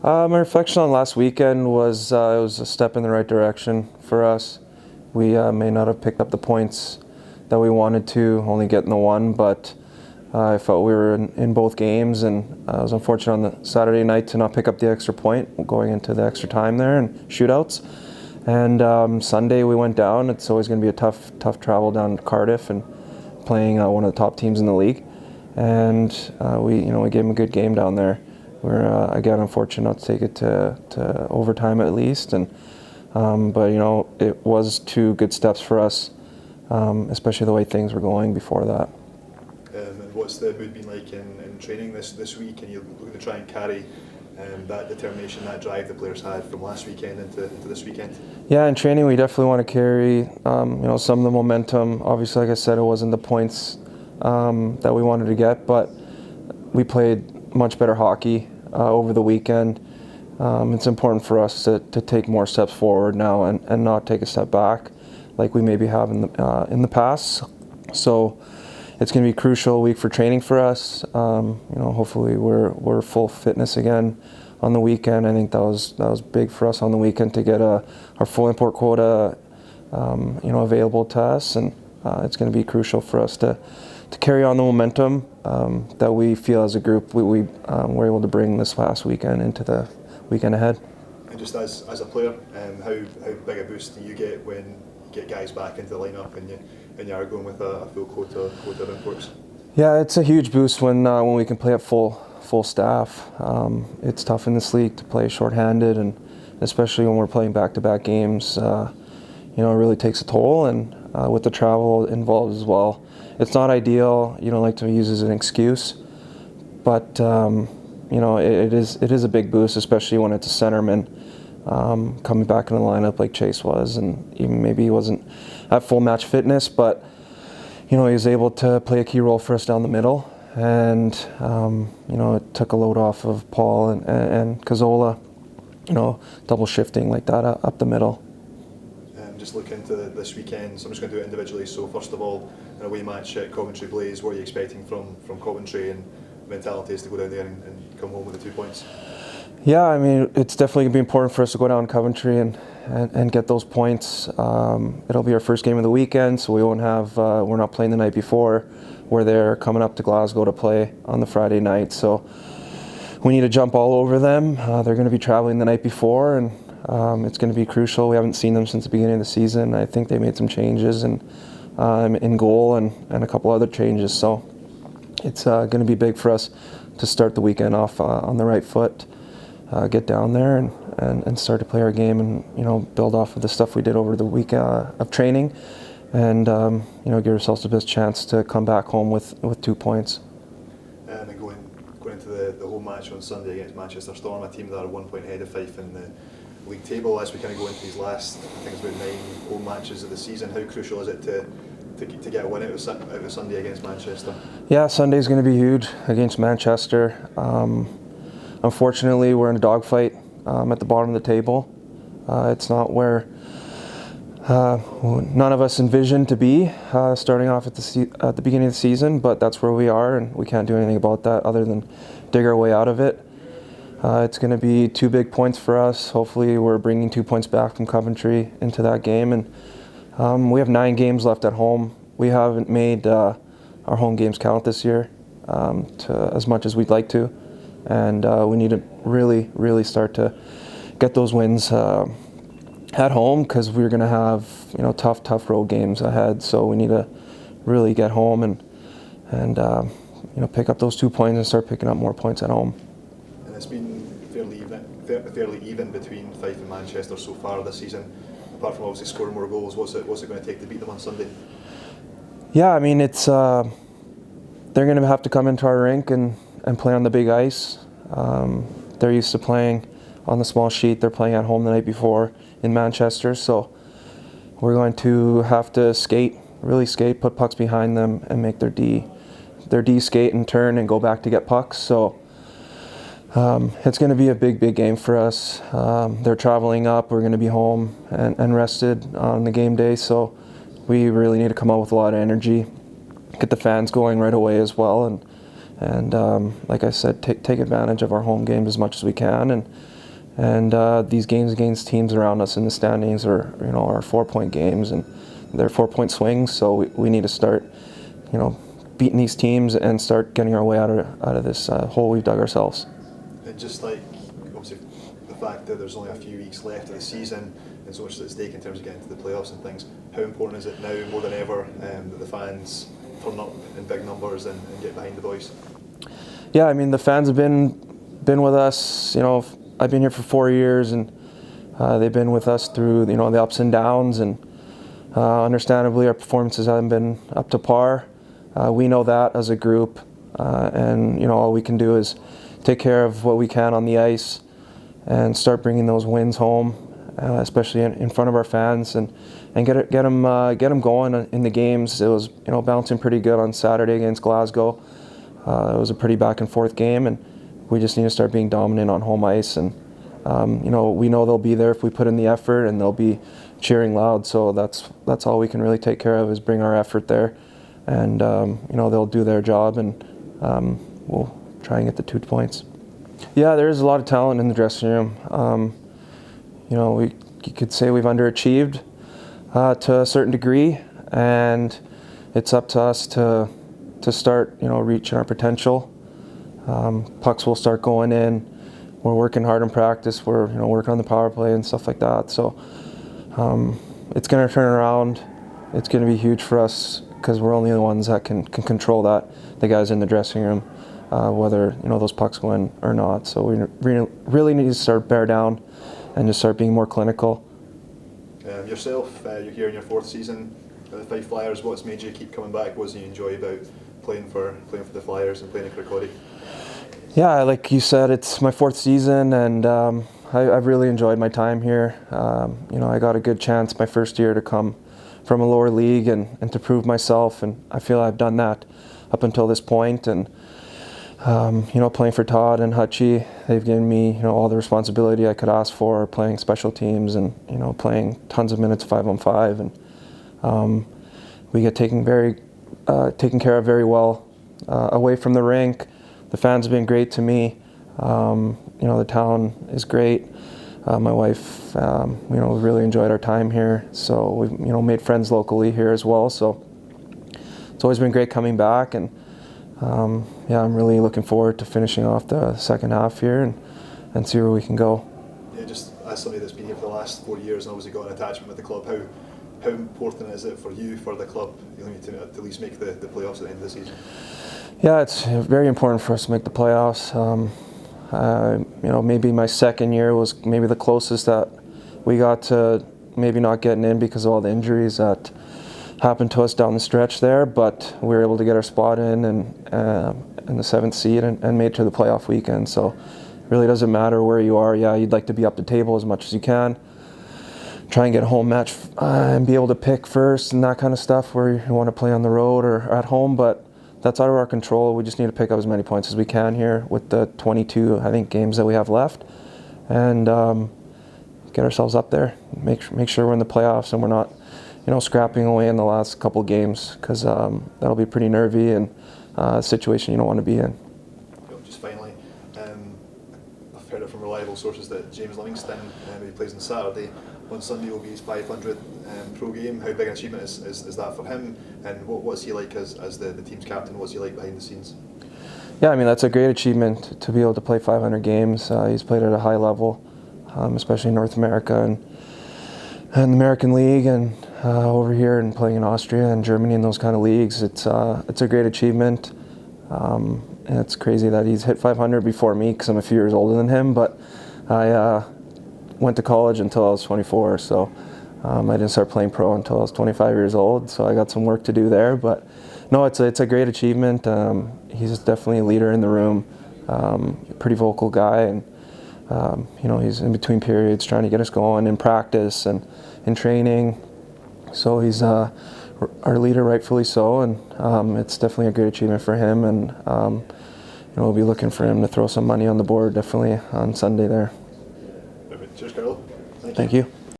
My reflection on last weekend was it was a step in the right direction for us. We may not have picked up the points that we wanted to, only getting the one, but I felt we were in both games, and I was unfortunate on the Saturday night to not pick up the extra point going into the extra time there and shootouts. And Sunday we went down. It's always going to be a tough travel down to Cardiff and playing one of the top teams in the league. And we gave them a good game down there. We're again unfortunate not to take it to overtime at least, but it was two good steps for us, especially the way things were going before that. And what's the mood been like in training this week? And you're looking to try and carry that determination, that drive the players had from last weekend into this weekend? Yeah, in training we definitely want to carry some of the momentum. Obviously, like I said, it wasn't the points that we wanted to get, but we played much better hockey over the weekend. It's important for us to take more steps forward now and not take a step back like we maybe have in the past. So it's going to be a crucial week for training for us. Hopefully we're full fitness again on the weekend. I think that was big for us on the weekend to get our full import quota available to us, and it's going to be crucial for us to carry on the momentum that we feel as a group we were able to bring this last weekend into the weekend ahead. And just as a player, how big a boost do you get when you get guys back into the lineup and you are going with a full quota of imports? Yeah, it's a huge boost when we can play at full staff. It's tough in this league to play shorthanded, and especially when we're playing back-to-back games. It really takes a toll, and with the travel involved as well. It's not ideal. You don't like to use it as an excuse, but it is a big boost, especially when it's a centerman coming back in the lineup like Chase was, and even maybe he wasn't at full match fitness, but he was able to play a key role for us down the middle, and it took a load off of Paul and Cazzola, double shifting like that up the middle. Just look into this weekend, so I'm just going to do it individually. So first of all, an away match at Coventry Blaze, what are you expecting from Coventry, and mentality is to go down there and come home with the 2 points? Yeah, I mean, it's definitely going to be important for us to go down Coventry and get those points. It'll be our first game of the weekend, so we won't have, we're not playing the night before. We're there coming up to Glasgow to play on the Friday night, so we need to jump all over them. They're going to be traveling the night before, and it's going to be crucial. We haven't seen them since the beginning of the season. I think they made some changes in goal and a couple other changes, so it's going to be big for us to start the weekend off on the right foot. Get down there and start to play our game, and build off of the stuff we did over the week of training, and give ourselves the best chance to come back home with 2 points. And going into the home match on Sunday against Manchester Storm, a team that are 1 point ahead of Fife in the league table, as we kind of go into these last, I think it's about 9 home matches of the season. How crucial is it to get a win out of Sunday against Manchester? Yeah, Sunday's going to be huge against Manchester. Unfortunately, we're in a dogfight at the bottom of the table. It's not where none of us envisioned to be starting off at the beginning of the season, but that's where we are, and we can't do anything about that other than dig our way out of it. It's going to be 2 big points for us. Hopefully we're bringing 2 points back from Coventry into that game, and we have 9 games left at home. We haven't made our home games count this year to as much as we'd like to. And we need to really start to get those wins at home, because we're going to have tough road games ahead. So we need to really get home and pick up those 2 points and start picking up more points at home. And it's been fairly even between Fife and Manchester so far this season. Apart from obviously scoring more goals, what's it going to take to beat them on Sunday? Yeah, I mean they're going to have to come into our rink and play on the big ice. They're used to playing on the small sheet. They're playing at home the night before in Manchester, so we're going to have to really skate, put pucks behind them, and make their D skate and turn and go back to get pucks. So it's going to be a big game for us. They're traveling up. We're going to be home and rested on the game day, so we really need to come out with a lot of energy, get the fans going right away as well, and like I said, take advantage of our home game as much as we can, And these games against teams around us in the standings are 4-point games, and they're 4-point swings. So we need to start, beating these teams and start getting our way out of this hole we've dug ourselves. And just like obviously the fact that there's only a few weeks left of the season and so much at stake in terms of getting to the playoffs and things, how important is it now more than ever that the fans turn up in big numbers and get behind the boys? Yeah, I mean the fans have been with us. I've been here for 4 years, and they've been with us through the ups and downs. And understandably, our performances haven't been up to par. We know that as a group, and all we can do is take care of what we can on the ice and start bringing those wins home, especially in front of our fans, and get them going in the games. It was bouncing pretty good on Saturday against Glasgow. It was a pretty back and forth game, and we just need to start being dominant on home ice. And we know they'll be there if we put in the effort, and they'll be cheering loud. So that's all we can really take care of, is bring our effort there, and they'll do their job, and we'll try and get the 2 points. Yeah, there is a lot of talent in the dressing room. You could say we've underachieved to a certain degree, and it's up to us to start reaching our potential. Pucks will start going in. We're working hard in practice. We're working on the power play and stuff like that. So it's going to turn around. It's going to be huge for us because we're only the ones that can control that. The guys in the dressing room, whether those pucks go in or not. So we really need to start bear down and just start being more clinical. Yourself, you're here in your 4th season at the Fife Flyers. What's made you keep coming back? What do you enjoy about playing for the Flyers and playing in Kirkcaldy? Yeah, like you said, it's my 4th season, and I've really enjoyed my time here. I got a good chance my first year to come from a lower league and to prove myself, and I feel I've done that up until this point. And playing for Todd and Hutchie, they've given me all the responsibility I could ask for, playing special teams and playing tons of minutes 5-on-5, and we get taken care of very well away from the rink. The fans have been great to me. The town is great. My wife, really enjoyed our time here. So we've, made friends locally here as well. So it's always been great coming back, and I'm really looking forward to finishing off the second half here and see where we can go. Yeah, just as somebody that's been here for the last 4 years and obviously got an attachment with the club, how important is it for you, for the club, to at least make the playoffs at the end of the season? Yeah, it's very important for us to make the playoffs. Maybe my second year was maybe the closest that we got to maybe not getting in because of all the injuries that happened to us down the stretch there, but we were able to get our spot in the 7th seed and made it to the playoff weekend. So it really doesn't matter where you are. Yeah, you'd like to be up the table as much as you can. Try and get a home match and be able to pick first and that kind of stuff, where you want to play on the road or at home, but that's out of our control. We just need to pick up as many points as we can here with the 22, games that we have left, and get ourselves up there. Make sure we're in the playoffs and we're not, scrapping away in the last couple games, because that'll be pretty nervy and a situation you don't want to be in. Just finally, I've heard it from reliable sources that James Livingston, who plays on Saturday, on Sunday will be his 500 pro game. How big an achievement is that for him, and what's he like as the team's captain? What's he like behind the scenes? Yeah, I mean, that's a great achievement to be able to play 500 games. He's played at a high level, especially in North America and the American League, and over here and playing in Austria and Germany and those kind of leagues. It's a great achievement. And it's crazy that he's hit 500 before me, because I'm a few years older than him, but I went to college until I was 24, so I didn't start playing pro until I was 25 years old, so I got some work to do there. But no, it's a great achievement. He's definitely a leader in the room, pretty vocal guy, and he's in between periods trying to get us going in practice and in training. So he's our leader, rightfully so, and it's definitely a great achievement for him. And we'll be looking for him to throw some money on the board definitely on Sunday there. Cheers, Carlo. Thank you.